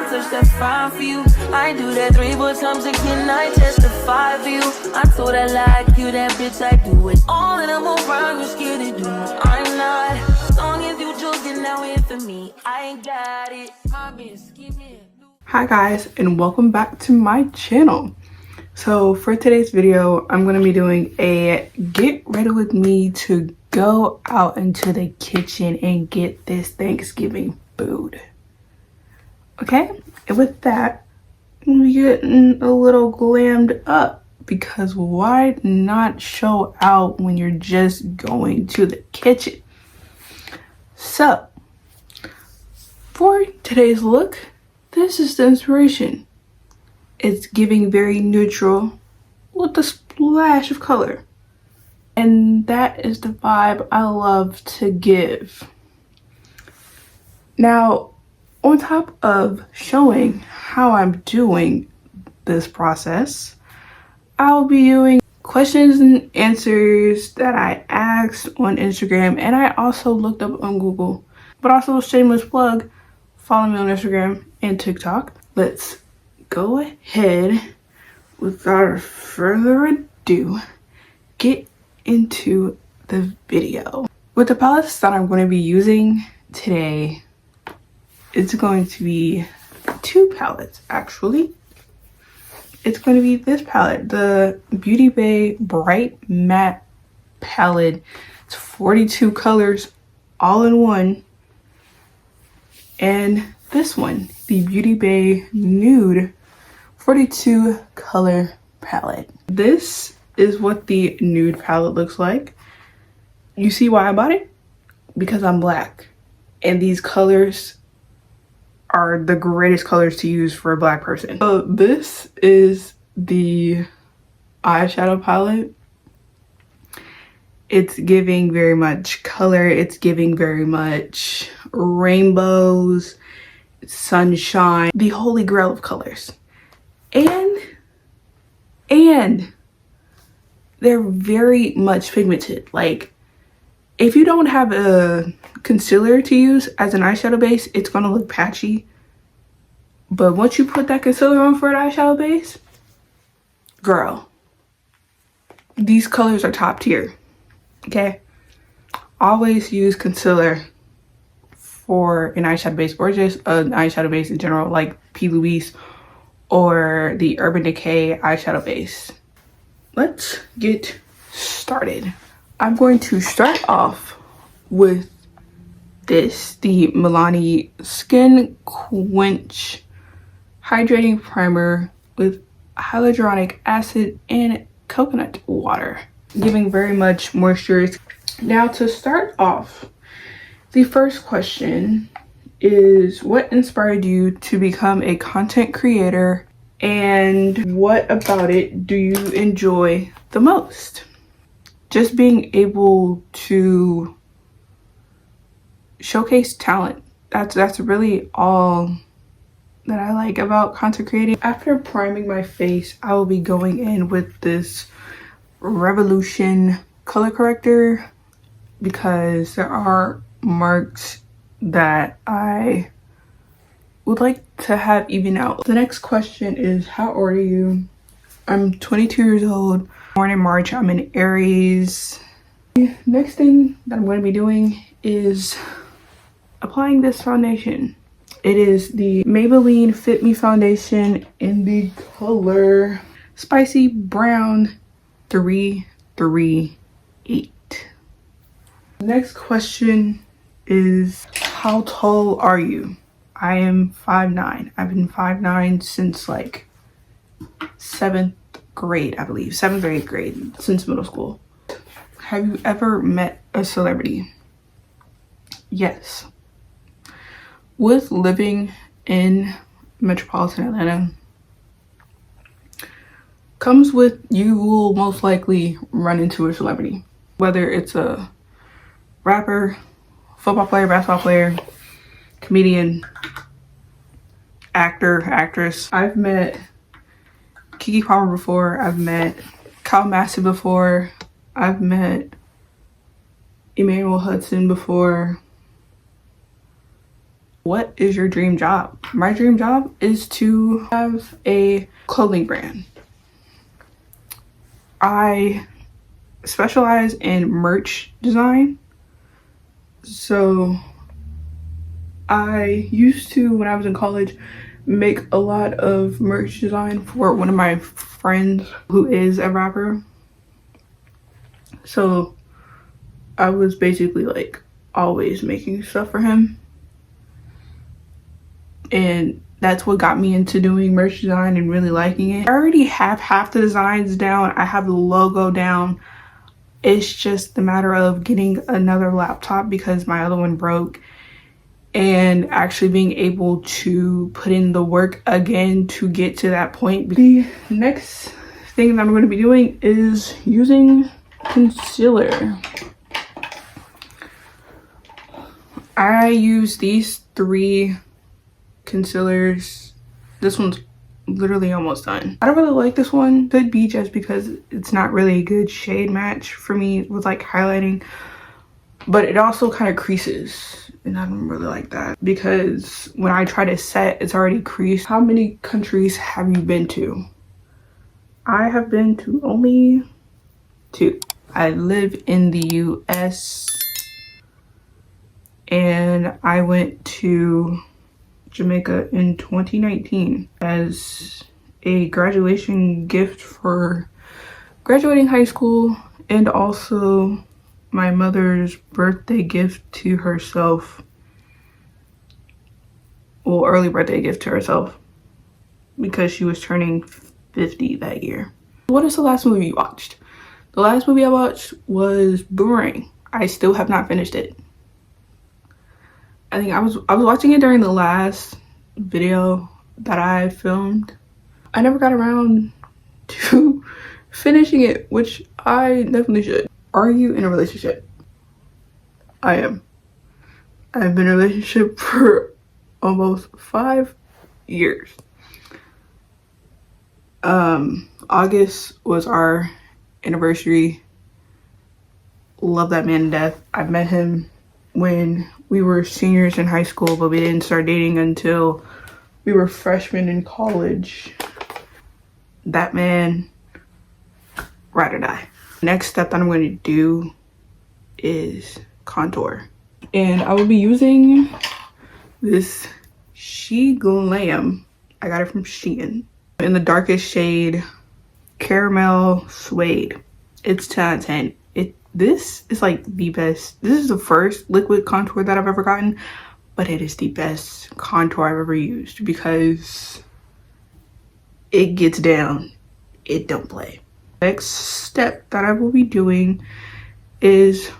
I touch that fine for you. I do that 3 4 times again, I testify for you. I told I like you, that bitch, I do it all and I'm around, you scared to do it. I'm not, as long as you joking now here for me, I ain't got it. My bitch, skinny. Hi guys, and welcome back to my channel. So for today's video, I'm going to be doing a get ready with me to go out into the kitchen and get this Thanksgiving food. Okay, and with that, I'm gonna be getting a little glammed up because why not show out when you're just going to the kitchen? So for today's look, this is the inspiration. It's giving very neutral with a splash of color. And that is the vibe I love to give. Now, on top of showing how I'm doing this process, I'll be doing questions and answers that I asked on Instagram, and I also looked up on Google. But also, shameless plug, follow me on Instagram and TikTok. Let's go ahead, without further ado, get into the video. With the palettes that I'm going to be using today, it's going to be 2 palettes actually. It's going to be this palette, the Beauty Bay Bright Matte palette. It's 42 colors all in one. And this one, the Beauty Bay Nude 42 color palette. This is what the nude palette looks like. You see why I bought it? Because I'm black, and these colors are the greatest colors to use for a black person. So this is the eyeshadow palette. It's giving very much color. It's giving very much rainbows, sunshine, the holy grail of colors. And they're very much pigmented. Like, if you don't have a concealer to use as an eyeshadow base, it's gonna look patchy. But once you put that concealer on for an eyeshadow base, girl, these colors are top tier. Okay, always use concealer for an eyeshadow base, or just an eyeshadow base in general, like P. Louise or the Urban Decay eyeshadow base. Let's get started. I'm going to start off with this, the Milani Skin Quench Hydrating Primer with hyaluronic acid and coconut water, giving very much moisture. Now, to start off, the first question is, what inspired you to become a content creator, and what about it do you enjoy the most? Just being able to showcase talent. That's really all that I like about content creating. After priming my face, I will be going in with this Revolution color corrector because there are marks that I would like to have even out. The next question is, how old are you? I'm 22 years old, born in March. I'm an Aries. The next thing that I'm going to be doing is applying this foundation. It is the Maybelline Fit Me foundation in the color Spicy Brown 338. The next question is, how tall are you? I am 5'9". I've been 5'9" since like 7th grade, I believe. 7th or 8th grade, since middle school. Have you ever met a celebrity? Yes. With living in metropolitan Atlanta comes with, you will most likely run into a celebrity. Whether it's a rapper, football player, basketball player, comedian, actor, actress. I've met Keke Palmer before. I've met Kyle Massey before. I've met Emmanuel Hudson before. What is your dream job? My dream job is to have a clothing brand. I specialize in merch design. So I used to, when I was in college, make a lot of merch design for one of my friends who is a rapper. So I was basically like always making stuff for him. And that's what got me into doing merch design and really liking it. I already have half the designs down. I have the logo down. It's just a matter of getting another laptop because my other one broke, and actually being able to put in the work again to get to that point. The next thing that I'm going to be doing is using concealer. I use these 3 concealers. This one's literally almost done. I don't really like this one. Could be just because it's not really a good shade match for me with like highlighting, but it also kind of creases, and I don't really like that because when I try to set, it's already creased. How many countries have you been to? I have been to only 2. I live in the US, and I went to Jamaica in 2019 as a graduation gift for graduating high school, and also my mother's birthday gift to herself. Well, early birthday gift to herself because she was turning 50 that year. What is the last movie you watched? The last movie I watched was Boomerang. I still have not finished it. I think I was watching it during the last video that I filmed. I never got around to finishing it, which I definitely should. Are you in a relationship? I am. I've been in a relationship for almost 5 years. August was our anniversary. Love that man to death. I met him when we were seniors in high school, but we didn't start dating until we were freshmen in college. That man, ride or die. Next step that I'm going to do is contour. And I will be using this Grwm. I got it from Shein. In the darkest shade, Caramel Suede. It's 10 out of 10. This is like the best. This is the first liquid contour that I've ever gotten, but it is the best contour I've ever used because it gets down. It don't play. Next step that I will be doing is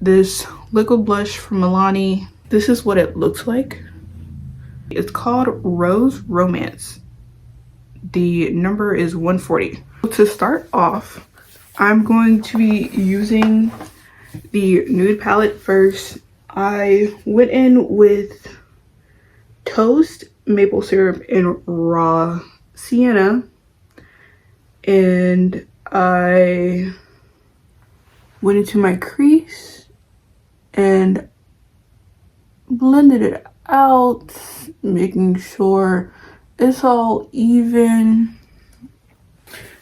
this liquid blush from Milani. This is what it looks like. It's called Rose Romance. The number is 140. To start off, I'm going to be using the nude palette first. I went in with Toast, Maple Syrup, and Raw Sienna. And I went into my crease and blended it out, making sure it's all even.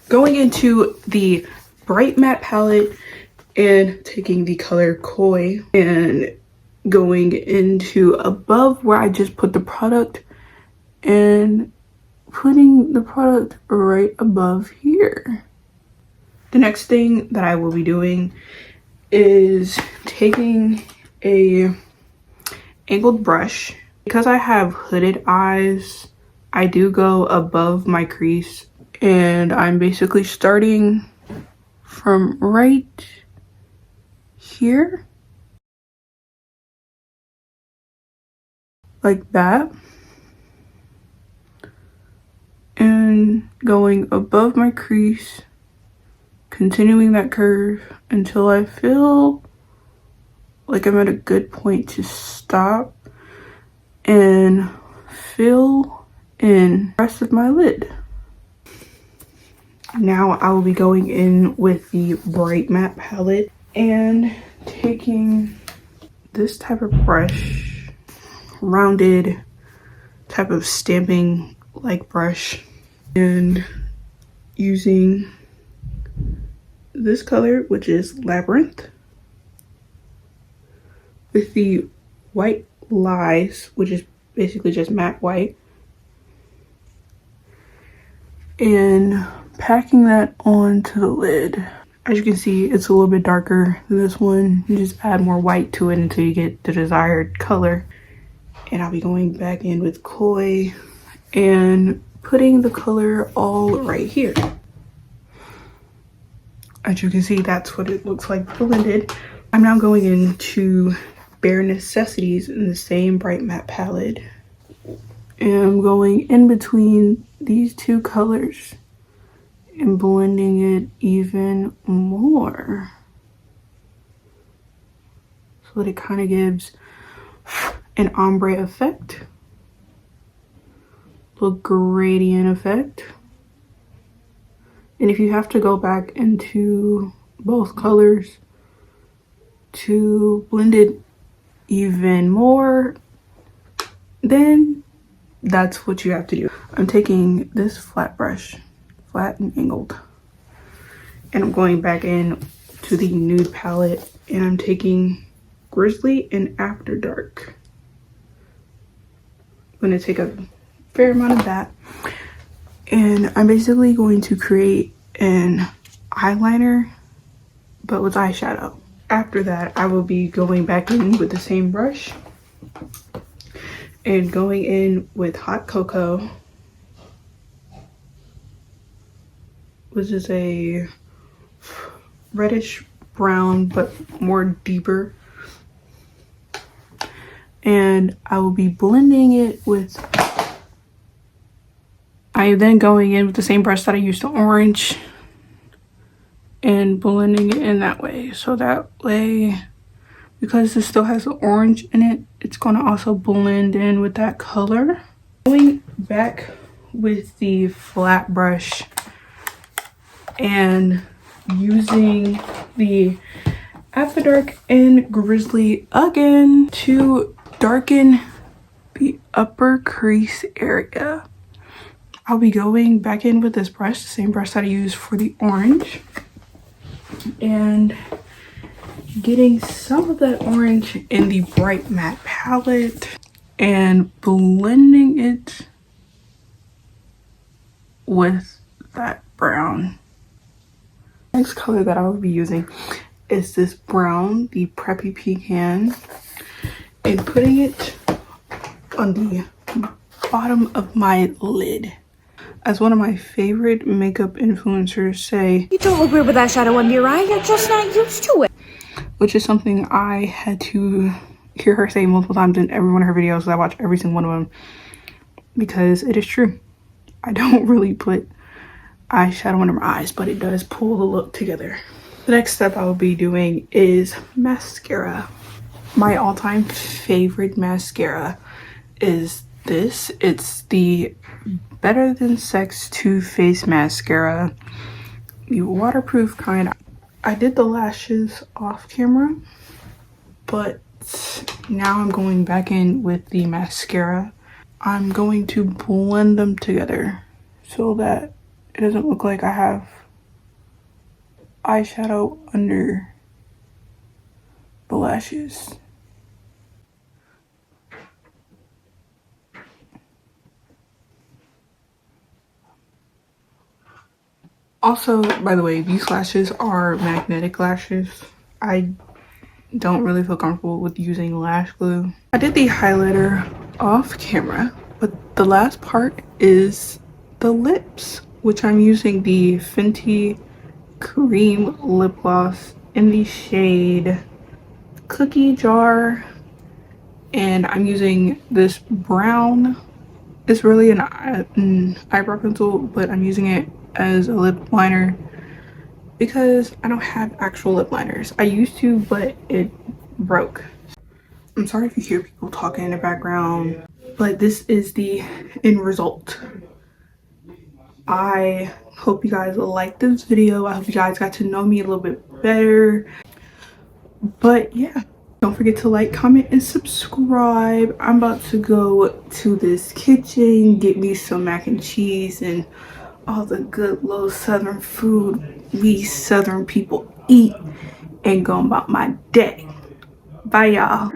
Going into the Bright Matte palette and taking the color Koi and going into above where I just put the product and putting the product right above here. The next thing that I will be doing is taking a angled brush. Because I have hooded eyes, I do go above my crease, and I'm basically starting from right here, like that, and going above my crease, continuing that curve until I feel like I'm at a good point to stop and fill in the rest of my lid. Now I will be going in with the Bright Matte palette and taking this type of brush, rounded type of stamping like brush, and using this color, which is Labyrinth, with the White Lies, which is basically just matte white, and packing that onto the lid. As you can see, it's a little bit darker than this one. You just add more white to it until you get the desired color. And I'll be going back in with Koi and putting the color all right here. As you can see, that's what it looks like blended. I'm now going into Bare Necessities in the same bright matte palette. And I'm going in between these two colors and blending it even more, so that it kind of gives an ombre effect, little gradient effect. And if you have to go back into both colors to blend it even more, then that's what you have to do. I'm taking this flat brush, flat and angled, and I'm going back in to the nude palette, and I'm taking Grizzly and After Dark. I'm going to take a fair amount of that, and I'm basically going to create an eyeliner but with eyeshadow. After that, I will be going back in with the same brush and going in with Hot Cocoa, which is a reddish brown but more deeper, and I will be blending it with, I am then going in with the same brush that I used, the orange, and blending it in that way. So that way, because this still has the orange in it, it's going to also blend in with that color. Going back with the flat brush and using the After Dark and Grizzly again to darken the upper crease area. I'll be going back in with this brush, the same brush that I used for the orange, and getting some of that orange in the bright matte palette and blending it with that brown. Next color that I will be using is this brown, the Preppy Pecan, and putting it on the bottom of my lid. As one of my favorite makeup influencers say, "You don't look weird with that shadow under your eye. You're just not used to it." Which is something I had to hear her say multiple times in every one of her videos. I watch every single one of them because it is true. I don't really put eyeshadow under my eyes, but it does pull the look together. The next step I will be doing is mascara. My all-time favorite mascara is this. It's the Better Than Sex Too Faced Mascara, the waterproof kind. I did the lashes off camera, but now I'm going back in with the mascara. I'm going to blend them together so that it doesn't look like I have eyeshadow under the lashes. Also, by the way, these lashes are magnetic lashes. I don't really feel comfortable with using lash glue. I did the highlighter off camera, but the last part is the lips, which I'm using the Fenty Cream Lip Gloss in the shade Cookie Jar, and I'm using this brown. It's really an eyebrow pencil, but I'm using it as a lip liner because I don't have actual lip liners. I used to, but it broke. I'm sorry if you hear people talking in the background, but this is the end result. I hope you guys liked this video. I hope you guys got to know me a little bit better. But yeah, Don't forget to like, comment, and subscribe. I'm about to go to this kitchen, get me some mac and cheese and all the good little southern food we southern people eat, and go about my day. Bye, y'all.